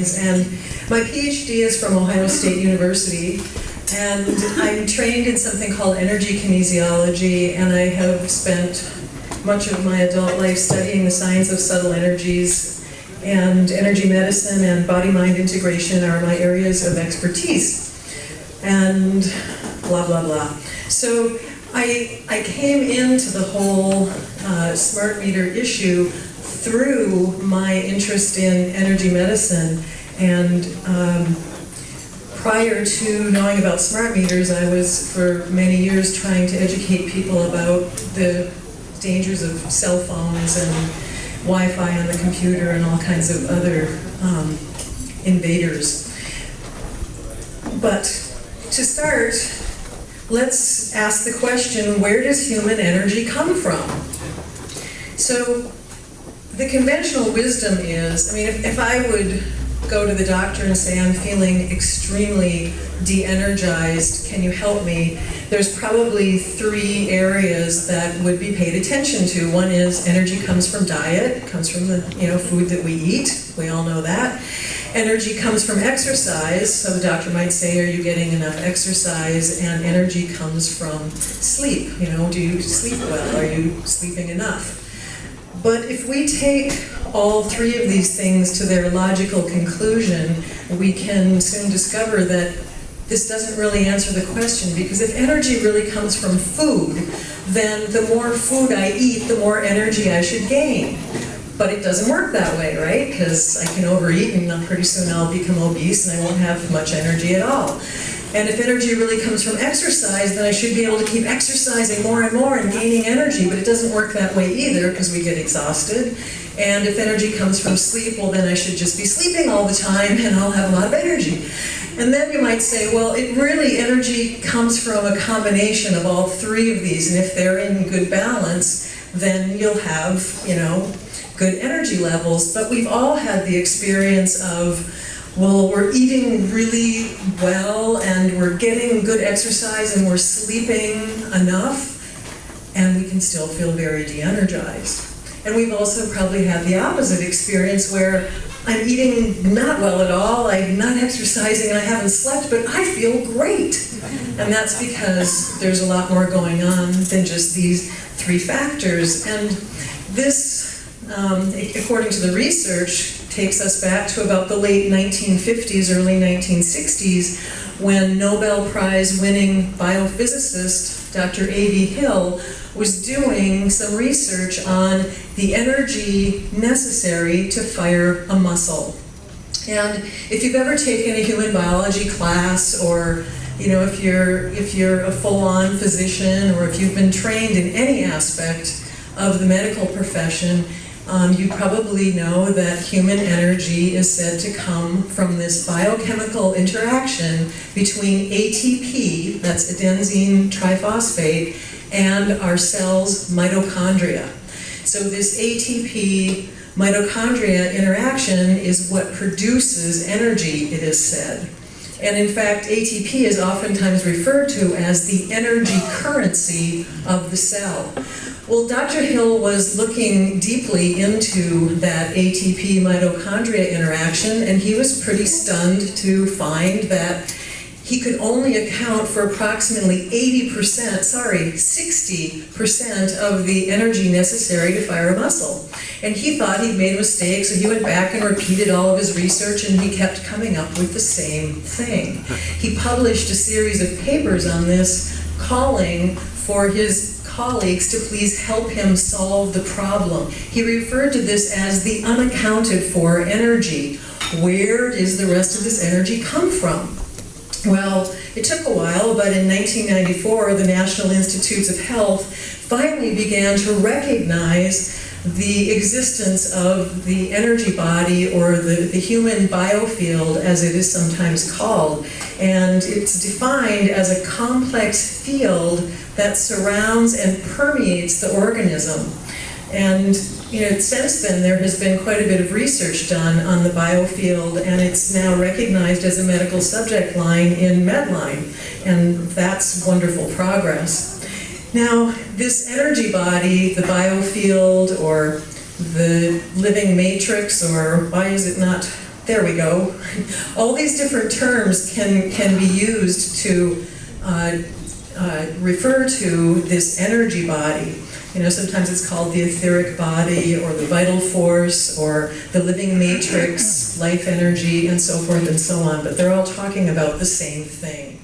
And my PhD is from Ohio State University, and I'm trained in something called energy kinesiology, and I have spent much of my adult life studying the science of subtle energies, and energy medicine and body-mind integration are my areas of expertise, and blah, blah, blah. So I came into the whole smart meter issue through my interest in energy medicine, and prior to knowing about smart meters, I was for many years trying to educate people about the dangers of cell phones and Wi-Fi on the computer and all kinds of other invaders. But to start, let's ask the question, where does human energy come from? So the conventional wisdom is, I mean, if I would go to the doctor and say, I'm feeling extremely de-energized, can you help me? There's probably three areas that would be paid attention to. One is energy comes from diet, it comes from the food that we eat, we all know that. Energy comes from exercise, so the doctor might say, are you getting enough exercise? And energy comes from sleep, do you sleep well? Are you sleeping enough? But if we take all three of these things to their logical conclusion, we can soon discover that this doesn't really answer the question, because if energy really comes from food, then the more food I eat, the more energy I should gain. But it doesn't work that way, right? Because I can overeat and pretty soon I'll become obese and I won't have much energy at all. And if energy really comes from exercise, then I should be able to keep exercising more and more and gaining energy, but it doesn't work that way either because we get exhausted. And if energy comes from sleep, well then I should just be sleeping all the time and I'll have a lot of energy. And then you might say, well, energy comes from a combination of all three of these, and if they're in good balance, then you'll have, good energy levels. But we've all had the experience of, well, we're eating really well and we're getting good exercise and we're sleeping enough, and we can still feel very de-energized. And we've also probably had the opposite experience where I'm eating not well at all, I'm not exercising, and I haven't slept, but I feel great. And that's because there's a lot more going on than just these three factors. And this, according to the research, takes us back to about the late 1950s, early 1960s, when Nobel Prize winning biophysicist Dr. A.V. Hill was doing some research on the energy necessary to fire a muscle. And if you've ever taken a human biology class, or if you're a full-on physician, or if you've been trained in any aspect of the medical profession, you probably know that human energy is said to come from this biochemical interaction between ATP, that's adenosine triphosphate, and our cell's mitochondria. So this ATP mitochondria interaction is what produces energy, it is said. And in fact, ATP is oftentimes referred to as the energy currency of the cell. Well, Dr. Hill was looking deeply into that ATP mitochondria interaction, and he was pretty stunned to find that he could only account for approximately 60% of the energy necessary to fire a muscle. And he thought he'd made a mistake, so he went back and repeated all of his research, and he kept coming up with the same thing. He published a series of papers on this, calling for his colleagues to please help him solve the problem. He referred to this as the unaccounted for energy. Where does the rest of this energy come from? Well, it took a while, but in 1994, the National Institutes of Health finally began to recognize the existence of the energy body, or the human biofield, as it is sometimes called. And it's defined as a complex field that surrounds and permeates the organism. And since then there has been quite a bit of research done on the biofield, and it's now recognized as a medical subject line in Medline, and that's wonderful progress. Now, this energy body, the biofield, or the living matrix, or why is it not there we go. All these different terms can be used to refer to this energy body. You know, sometimes it's called the etheric body, or the vital force, or the living matrix, life energy, and so forth and so on, but they're all talking about the same thing.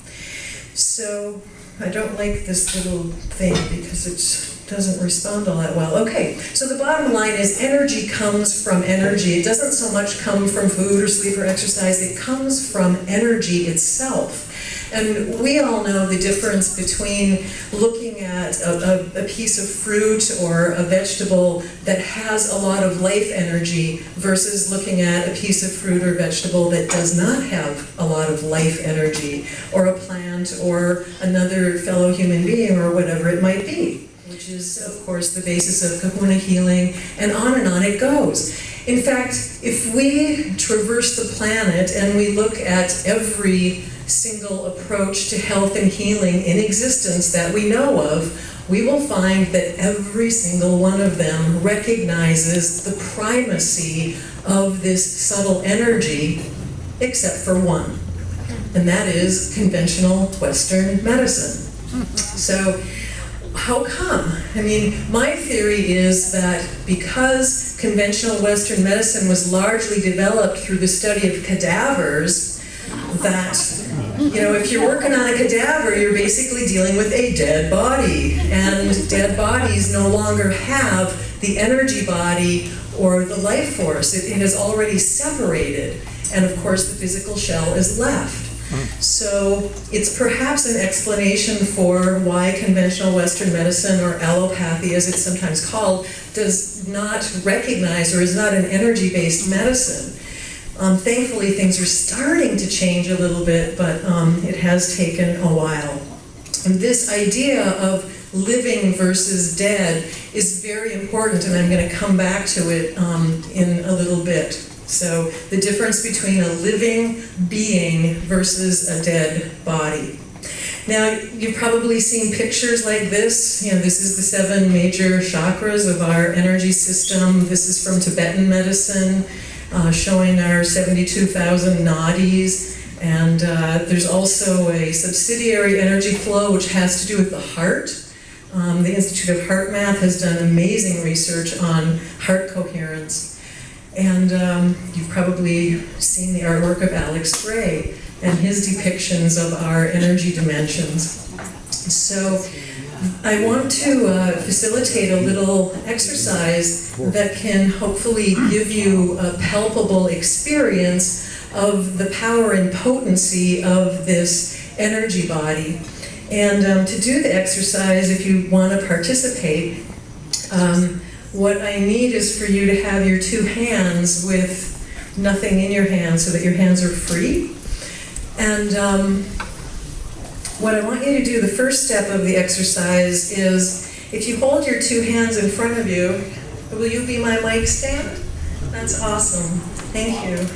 So, I don't like this little thing because it doesn't respond all that well. Okay, so the bottom line is energy comes from energy. It doesn't so much come from food or sleep or exercise, it comes from energy itself. And we all know the difference between looking at a piece of fruit or a vegetable that has a lot of life energy versus looking at a piece of fruit or vegetable that does not have a lot of life energy, or a plant or another fellow human being or whatever it might be, which is, of course, the basis of kahuna healing, and on it goes. In fact, if we traverse the planet and we look at every single approach to health and healing in existence that we know of, we will find that every single one of them recognizes the primacy of this subtle energy, except for one, and that is conventional Western medicine. So, how come? I mean, my theory is that because conventional Western medicine was largely developed through the study of cadavers, that, you know, if you're working on a cadaver, you're basically dealing with a dead body, and dead bodies no longer have the energy body or the life force. It has already separated, and of course the physical shell is left. So it's perhaps an explanation for why conventional Western medicine, or allopathy as it's sometimes called, does not recognize, or is not an energy-based medicine. Thankfully, things are starting to change a little bit, but it has taken a while. And this idea of living versus dead is very important, and I'm going to come back to it in a little bit. So, the difference between a living being versus a dead body. Now, you've probably seen pictures like this. You know, this is the 7 major chakras of our energy system. This is from Tibetan medicine, showing our 72,000 nadis. And there's also a subsidiary energy flow which has to do with the heart. The Institute of Heart Math has done amazing research on heart coherence. And you've probably seen the artwork of Alex Gray and his depictions of our energy dimensions. So I want to facilitate a little exercise that can hopefully give you a palpable experience of the power and potency of this energy body. And to do the exercise, if you want to participate, what I need is for you to have your 2 hands with nothing in your hands, so that your hands are free. And what I want you to do, the first step of the exercise, is if you hold your 2 hands in front of you, will you be my mic stand? That's awesome. Thank you.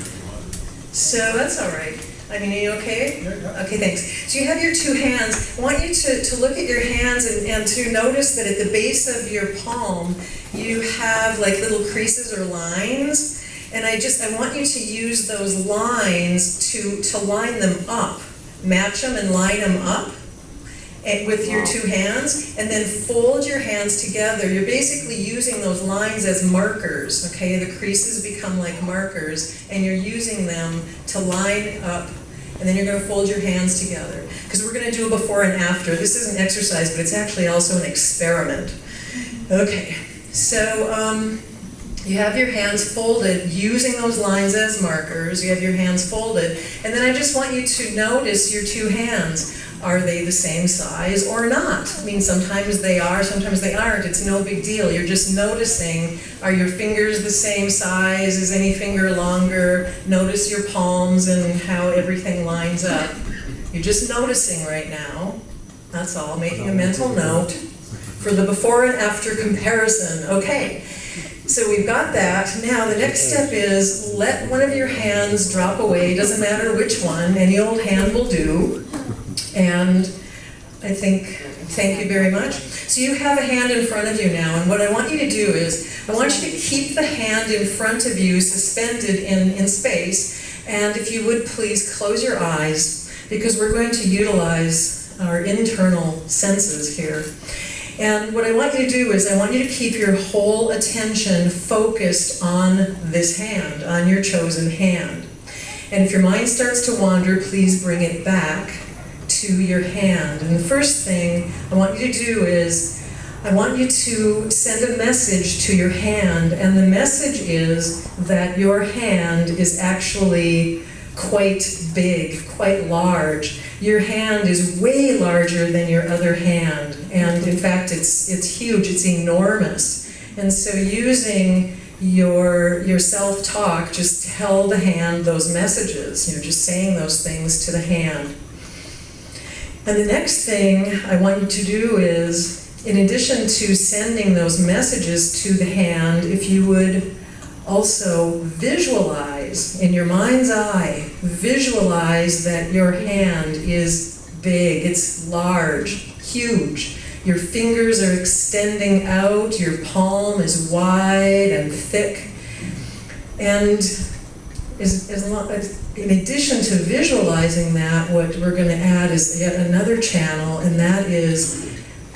So that's all right. I mean, are you okay? Okay, thanks. So you have your 2 hands. I want you to look at your hands and to notice that at the base of your palm, you have like little creases or lines. And I want you to use those lines to line them up. Match them and line them up with your 2 hands, and then fold your hands together. You're basically using those lines as markers, okay? The creases become like markers, and you're using them to line up, and then you're going to fold your hands together. Because we're going to do a before and after. This is an exercise, but it's actually also an experiment. Okay, so you have your hands folded, using those lines as markers. You have your hands folded, and then I just want you to notice your 2 hands. Are they the same size or not? I mean, sometimes they are, sometimes they aren't. It's no big deal. You're just noticing, are your fingers the same size? Is any finger longer? Notice your palms and how everything lines up. You're just noticing right now. That's all, making a mental note for the before and after comparison. Okay, so we've got that. Now the next step is let one of your hands drop away. Doesn't matter which one, any old hand will do. And I think Thank you very much. So you have a hand in front of you now, and what I want you to do is, I want you to keep the hand in front of you suspended in space, and if you would please close your eyes, because we're going to utilize our internal senses here. And what I want you to do is, I want you to keep your whole attention focused on this hand, on your chosen hand. And if your mind starts to wander, please bring it back to your hand. And the first thing I want you to do is, I want you to send a message to your hand, and the message is that your hand is actually quite big, quite large. Your hand is way larger than your other hand, and in fact it's huge, it's enormous. And so using your self-talk, just tell the hand those messages, just saying those things to the hand. And the next thing I want you to do is, in addition to sending those messages to the hand, if you would also visualize, in your mind's eye, visualize that your hand is big, it's large, huge. Your fingers are extending out, your palm is wide and thick. And in addition to visualizing that, what we're going to add is yet another channel, and that is,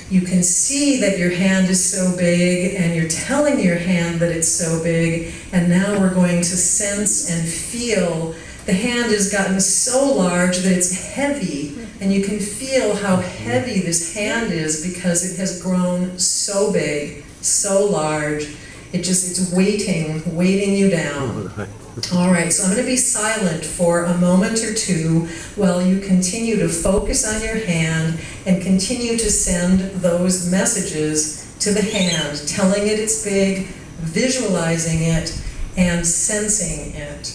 you can see that your hand is so big, and you're telling your hand that it's so big, and now we're going to sense and feel the hand has gotten so large that it's heavy, and you can feel how heavy this hand is because it has grown so big, so large. It's weighting you down. All right, so I'm going to be silent for a moment or two while you continue to focus on your hand and continue to send those messages to the hand, telling it it's big, visualizing it, and sensing it.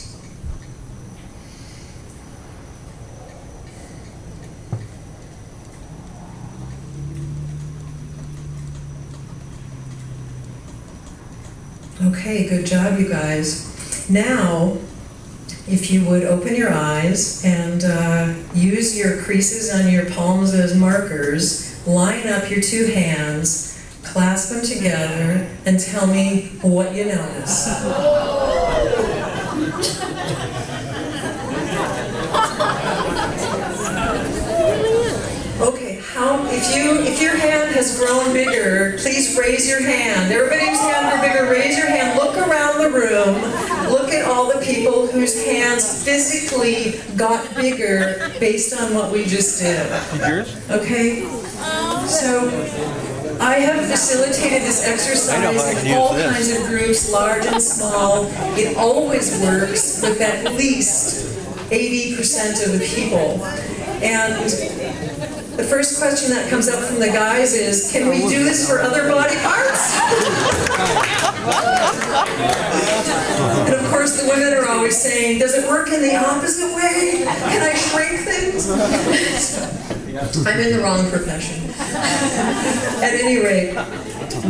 Okay, good job, you guys. Now, if you would open your eyes and use your creases on your palms as markers, line up your two hands, clasp them together, and tell me what you notice. Okay, if your hand has grown bigger, please raise your hand. Everybody whose hands are bigger, raise your hand. Look around the room. Look at all the people whose hands physically got bigger based on what we just did. Yours? Okay? So, I have facilitated this exercise in all kinds of groups, large and small. It always works with at least 80% of the people. And the first question that comes up from the guys is, can we do this for other body parts? And of course the women are always saying, does it work in the opposite way? Can I shrink things? I'm in the wrong profession. At any rate,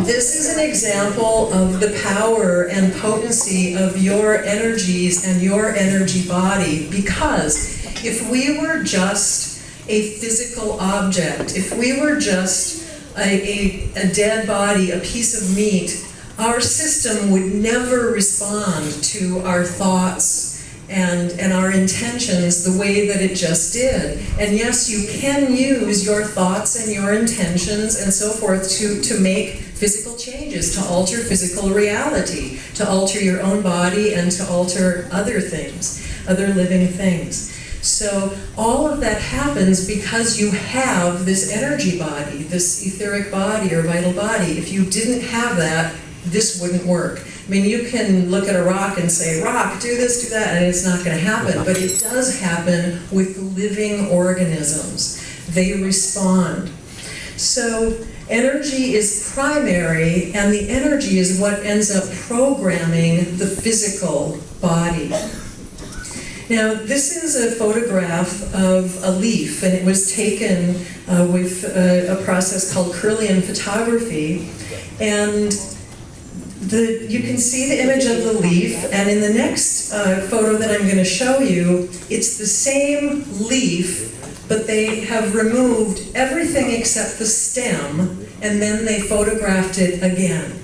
this is an example of the power and potency of your energies and your energy body, because if we were just a physical object, if we were just a dead body, a piece of meat, our system would never respond to our thoughts and our intentions the way that it just did. And yes, you can use your thoughts and your intentions and so forth to make physical changes, to alter physical reality, to alter your own body and to alter other things, other living things. So all of that happens because you have this energy body, this etheric body or vital body. If you didn't have that, this wouldn't work. I mean, you can look at a rock and say, rock, do this, do that, and it's not going to happen. But it does happen with living organisms. They respond. So energy is primary, and the energy is what ends up programming the physical body. Now, this is a photograph of a leaf, and it was taken with a process called Kirlian photography. And you can see the image of the leaf, and in the next photo that I'm going to show you, it's the same leaf, but they have removed everything except the stem, and then they photographed it again.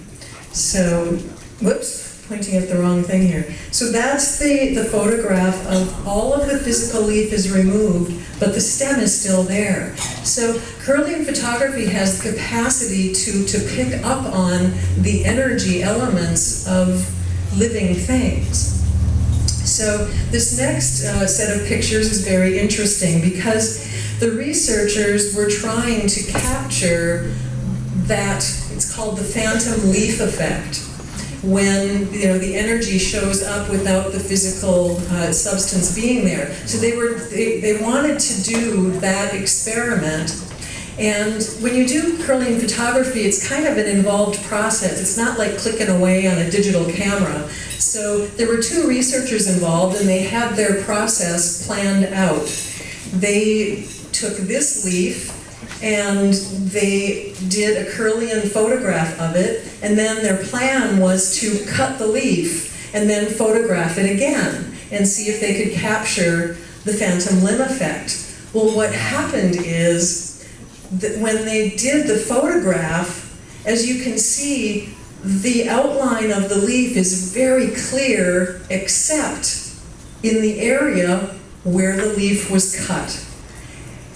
So, whoops, pointing at the wrong thing here. So that's the photograph of all of the physical leaf is removed, but the stem is still there. So Kirlian photography has the capacity to pick up on the energy elements of living things. So this next set of pictures is very interesting because the researchers were trying to capture that, it's called the phantom leaf effect, when the energy shows up without the physical substance being there. So they wanted to do that experiment. And when you do Kirlian photography, it's kind of an involved process. It's not like clicking away on a digital camera. So there were two researchers involved, and they had their process planned out. They took this leaf and they did a Kirlian photograph of it, and then their plan was to cut the leaf and then photograph it again and see if they could capture the phantom limb effect. Well, what happened is that when they did the photograph, as you can see, the outline of the leaf is very clear except in the area where the leaf was cut.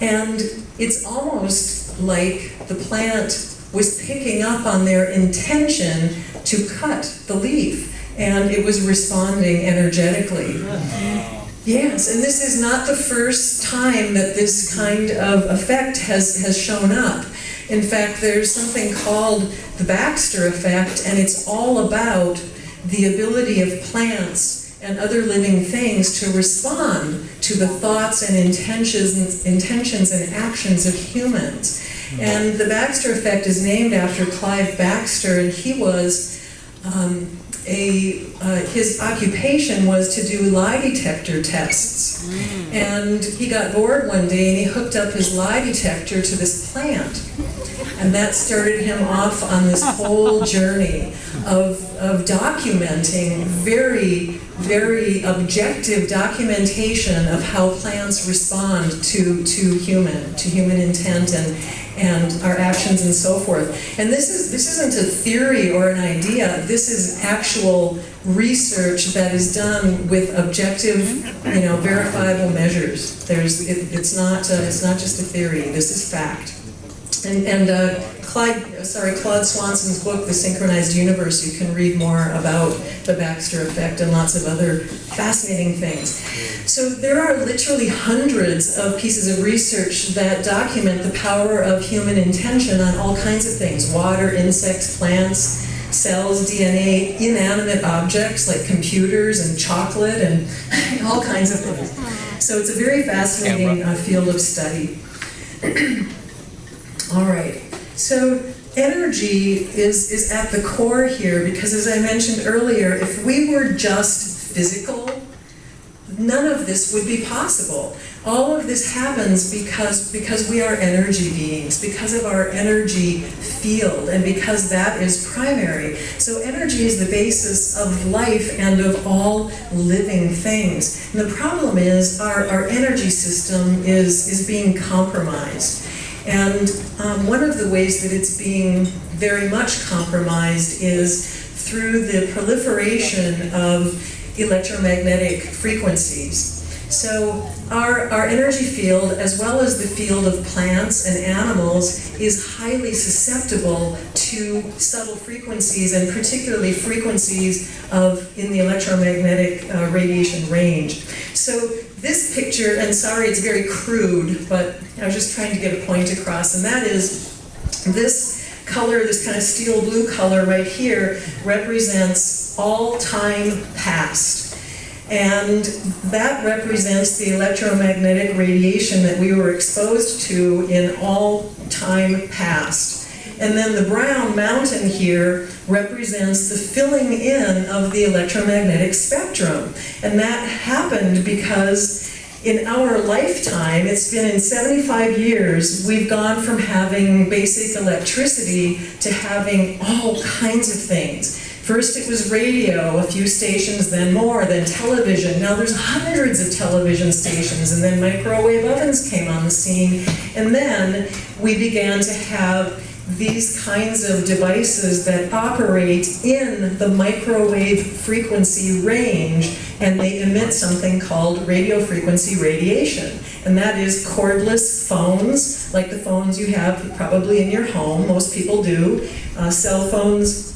And it's almost like the plant was picking up on their intention to cut the leaf, and it was responding energetically. Yes, and this is not the first time that this kind of effect has shown up. In fact, there's something called the Baxter effect, and it's all about the ability of plants and other living things to respond to the thoughts and intentions and actions of humans. And the Baxter effect is named after Clive Baxter, and he was his occupation was to do lie detector tests. And he got bored one day and he hooked up his lie detector to this plant. And that started him off on this whole journey of documenting very, very objective documentation of how plants respond to human intent and our actions and so forth. And this isn't a theory or an idea. This is actual research that is done with objective, verifiable measures. It's not just a theory. This is fact. And Claude Swanson's book, The Synchronized Universe, you can read more about the Baxter effect and lots of other fascinating things. So there are literally hundreds of pieces of research that document the power of human intention on all kinds of things: water, insects, plants, cells, DNA, inanimate objects like computers and chocolate and all kinds of things. So it's a very fascinating field of study. All right, so energy is at the core here because, as I mentioned earlier, if we were just physical, none of this would be possible. All of this happens because we are energy beings, because of our energy field, and because that is primary. So energy is the basis of life and of all living things. And the problem is our energy system is being compromised. And one of the ways that it's being very much compromised is through the proliferation of electromagnetic frequencies. So our energy field, as well as the field of plants and animals, is highly susceptible to subtle frequencies, and particularly frequencies in the electromagnetic radiation range. So this picture, and sorry it's very crude, but I was just trying to get a point across, and that is this color, this kind of steel blue color right here, represents all time past. And that represents the electromagnetic radiation that we were exposed to in all time past. And then the brown mountain here represents the filling in of the electromagnetic spectrum. And that happened because in our lifetime, it's been in 75 years, we've gone from having basic electricity to having all kinds of things. First it was radio, a few stations, then more, then television. Now there's hundreds of television stations, and then microwave ovens came on the scene. And then we began to have these kinds of devices that operate in the microwave frequency range, and they emit something called radio frequency radiation. And that is cordless phones, like the phones you have probably in your home, most people do, cell phones,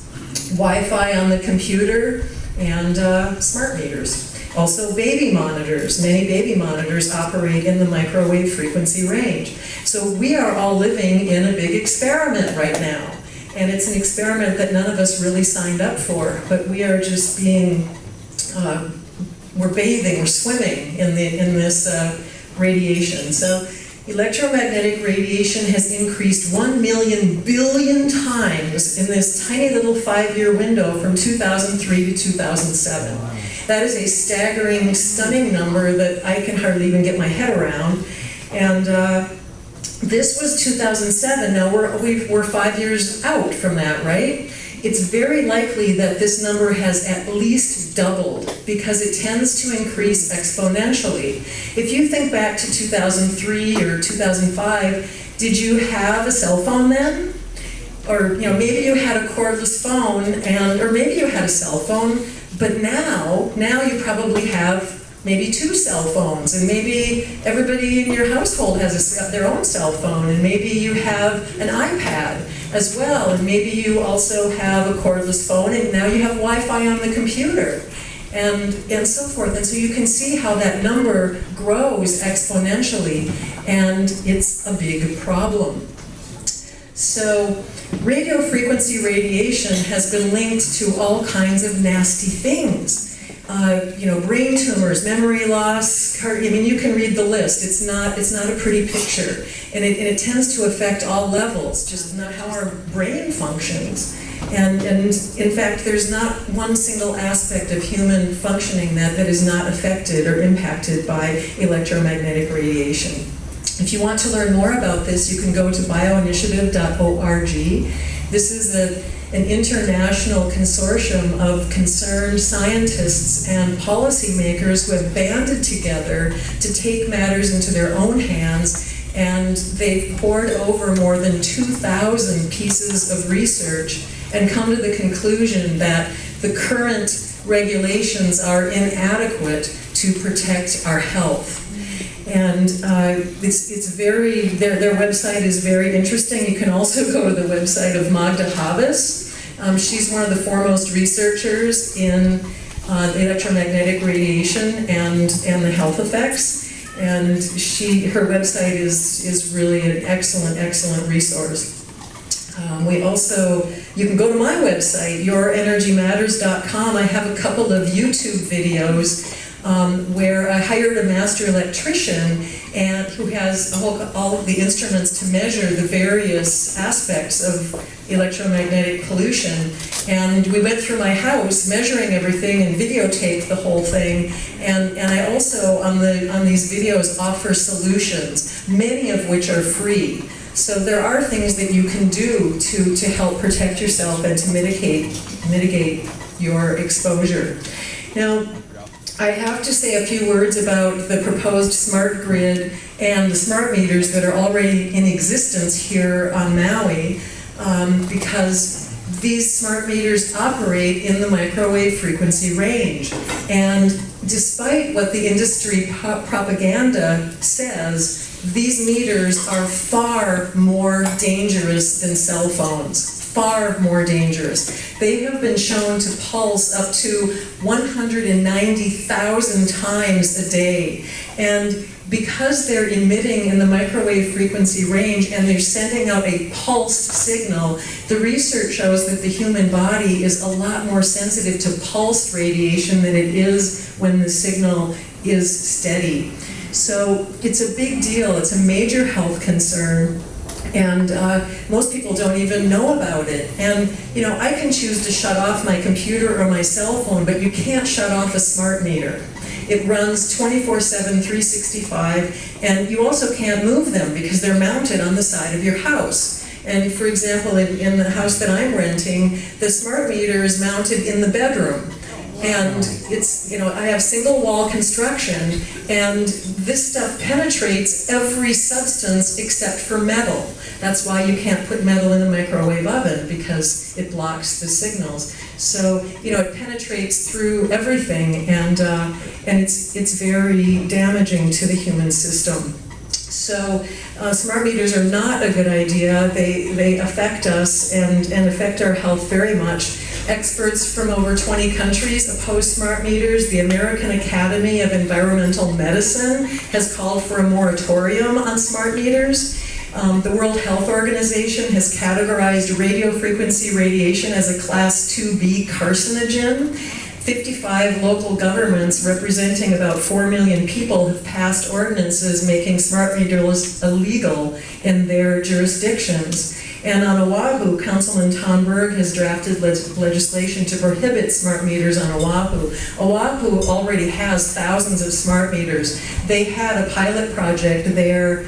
Wi-Fi on the computer, and smart meters. Also baby monitors. Many baby monitors operate in the microwave frequency range. So we are all living in a big experiment right now. And it's an experiment that none of us really signed up for, but we are just being, we're bathing, we're swimming in this radiation. So electromagnetic radiation has increased 1 million billion times in this tiny little 5-year window from 2003 to 2007. That is a staggering, stunning number that I can hardly even get my head around. And this was 2007. Now we're 5 years out from that, right? It's very likely that this number has at least doubled because it tends to increase exponentially. If you think back to 2003 or 2005, did you have a cell phone then? Or maybe you had a cordless phone, or maybe you had a cell phone, but now you probably have maybe 2 cell phones, and maybe everybody in your household has their own cell phone, and maybe you have an iPad as well, and maybe you also have a cordless phone, and now you have Wi-Fi on the computer, and so forth. And so you can see how that number grows exponentially, and it's a big problem. So radio frequency radiation has been linked to all kinds of nasty things. Brain tumors, memory loss, you can read the list. It's not a pretty picture. And it tends to affect all levels, just not how our brain functions. And in fact, there's not one single aspect of human functioning that is not affected or impacted by electromagnetic radiation. If you want to learn more about this, you can go to bioinitiative.org. This is an international consortium of concerned scientists and policymakers who have banded together to take matters into their own hands, and they've poured over more than 2,000 pieces of research and come to the conclusion that the current regulations are inadequate to protect our health. And it's very, their website is very interesting. You can also go to the website of Magda Havas. She's one of the foremost researchers in electromagnetic radiation and the health effects. And her website is really an excellent resource. You can go to my website, yourenergymatters.com. I have a couple of YouTube videos where I hired a master electrician who has all of the instruments to measure the various aspects of electromagnetic pollution. And we went through my house measuring everything and videotaped the whole thing. And I also, on these videos, offer solutions, many of which are free. So there are things that you can do to help protect yourself and to mitigate your exposure. Now, I have to say a few words about the proposed smart grid and the smart meters that are already in existence here on Maui, because these smart meters operate in the microwave frequency range. And despite what the industry propaganda says, these meters are far more dangerous than cell phones. Far more dangerous. They have been shown to pulse up to 190,000 times a day. And because they're emitting in the microwave frequency range and they're sending out a pulsed signal, the research shows that the human body is a lot more sensitive to pulsed radiation than it is when the signal is steady. So it's a big deal. It's a major health concern. And most people don't even know about it. And I can choose to shut off my computer or my cell phone, but you can't shut off a smart meter. It runs 24/7, 365, and you also can't move them because they're mounted on the side of your house. And for example, in the house that I'm renting, the smart meter is mounted in the bedroom. And it's, I have single wall construction, and this stuff penetrates every substance except for metal. That's why you can't put metal in a microwave oven, because it blocks the signals. So, it penetrates through everything, and it's very damaging to the human system. So smart meters are not a good idea. They affect us and affect our health very much. Experts from over 20 countries oppose smart meters. The American Academy of Environmental Medicine has called for a moratorium on smart meters. The World Health Organization has categorized radio frequency radiation as a Class 2B carcinogen. 55 local governments representing about 4 million people have passed ordinances making smart meters illegal in their jurisdictions. And on Oahu, Councilman Tom Berg has drafted legislation to prohibit smart meters on Oahu. Oahu already has thousands of smart meters. They had a pilot project there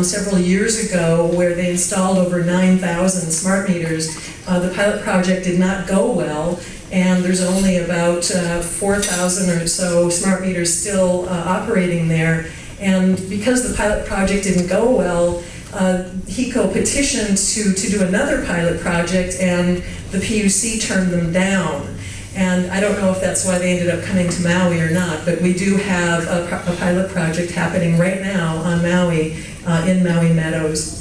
several years ago where they installed over 9,000 smart meters. The pilot project did not go well, and there's only about 4,000 or so smart meters still operating there. And because the pilot project didn't go well, HECO petitioned to do another pilot project, and the PUC turned them down. And I don't know if that's why they ended up coming to Maui or not, but we do have a pilot project happening right now on Maui, in Maui Meadows.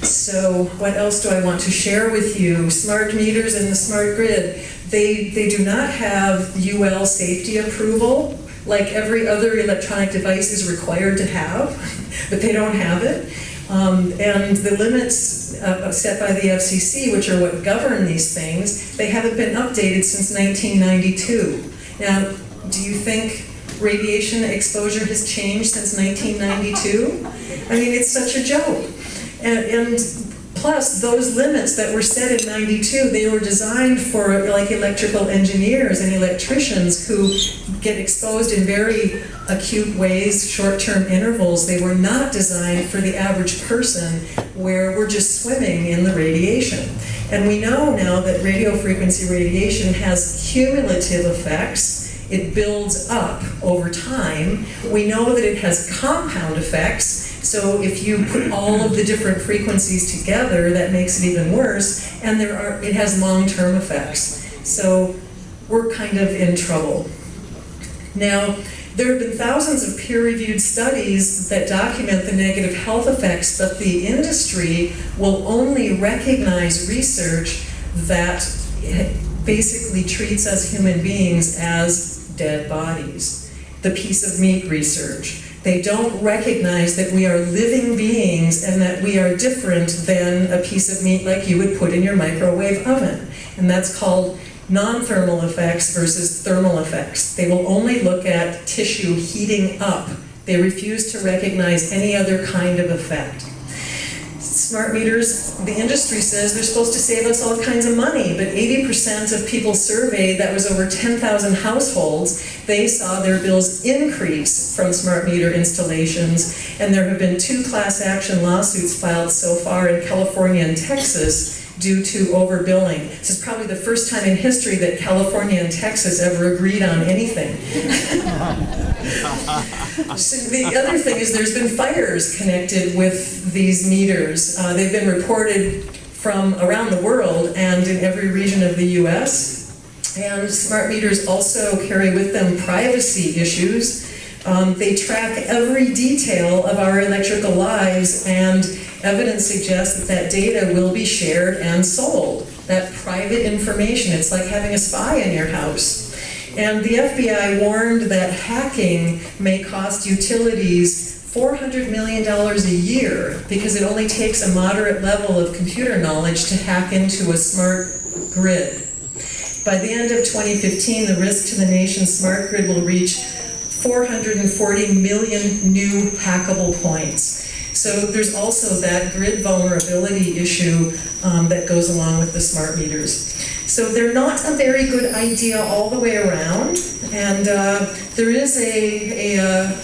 So what else do I want to share with you? Smart meters and the smart grid. They do not have UL safety approval like every other electronic device is required to have, but they don't have it. And the limits set by the FCC, which are what govern these things, they haven't been updated since 1992. Now, do you think radiation exposure has changed since 1992? I mean, it's such a joke. And plus, those limits that were set in 92, they were designed for like electrical engineers and electricians who get exposed in very acute ways, short-term intervals. They were not designed for the average person where we're just swimming in the radiation. And we know now that radio frequency radiation has cumulative effects. It builds up over time. We know that it has compound effects. So if you put all of the different frequencies together, that makes it even worse, and it has long-term effects. So we're kind of in trouble. Now, there have been thousands of peer-reviewed studies that document the negative health effects, but the industry will only recognize research that basically treats us human beings as dead bodies. The piece of meat research. They don't recognize that we are living beings and that we are different than a piece of meat like you would put in your microwave oven. And that's called non-thermal effects versus thermal effects. They will only look at tissue heating up. They refuse to recognize any other kind of effect. Smart meters, the industry says they're supposed to save us all kinds of money, but 80% of people surveyed, that was over 10,000 households, they saw their bills increase from smart meter installations, and there have been 2 class action lawsuits filed so far in California and Texas due to overbilling. This is probably the first time in history that California and Texas ever agreed on anything. So the other thing is there's been fires connected with these meters. They've been reported from around the world and in every region of the US. And smart meters also carry with them privacy issues. They track every detail of our electrical lives, and evidence suggests that data will be shared and sold. That private information, it's like having a spy in your house. And the FBI warned that hacking may cost utilities $400 million a year because it only takes a moderate level of computer knowledge to hack into a smart grid. By the end of 2015, the risk to the nation's smart grid will reach 440 million new hackable points. So there's also that grid vulnerability issue that goes along with the smart meters. So they're not a very good idea all the way around, and there is a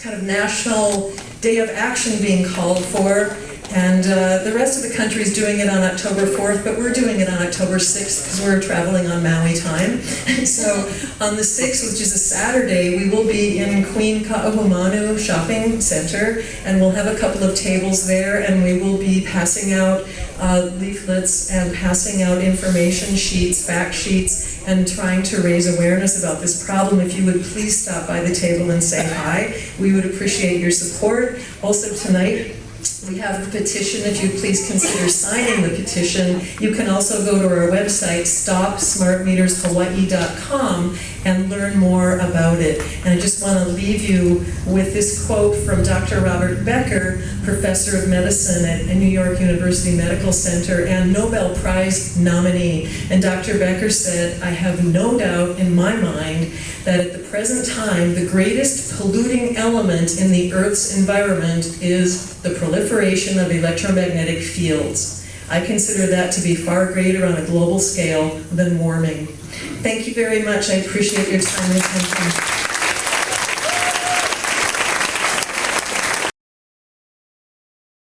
kind of national day of action being called for. And the rest of the country is doing it on October 4th, but we're doing it on October 6th because we're traveling on Maui time. So on the 6th, which is a Saturday, we will be in Queen Kaahumanu Shopping Center, and we'll have a couple of tables there, and we will be passing out leaflets and passing out information sheets, fact sheets, and trying to raise awareness about this problem. If you would please stop by the table and say hi, we would appreciate your support. Also tonight, we have the petition. If you'd please consider signing the petition. You can also go to our website, stopsmartmetershawaii.com, and learn more about it. And I just want to leave you with this quote from Dr. Robert Becker, professor of medicine at New York University Medical Center and Nobel Prize nominee. And Dr. Becker said, "I have no doubt in my mind that at the present time, the greatest polluting element in the Earth's environment is the proliferation of electromagnetic fields. I consider that to be far greater on a global scale than warming." Thank you very much. I appreciate your time and attention.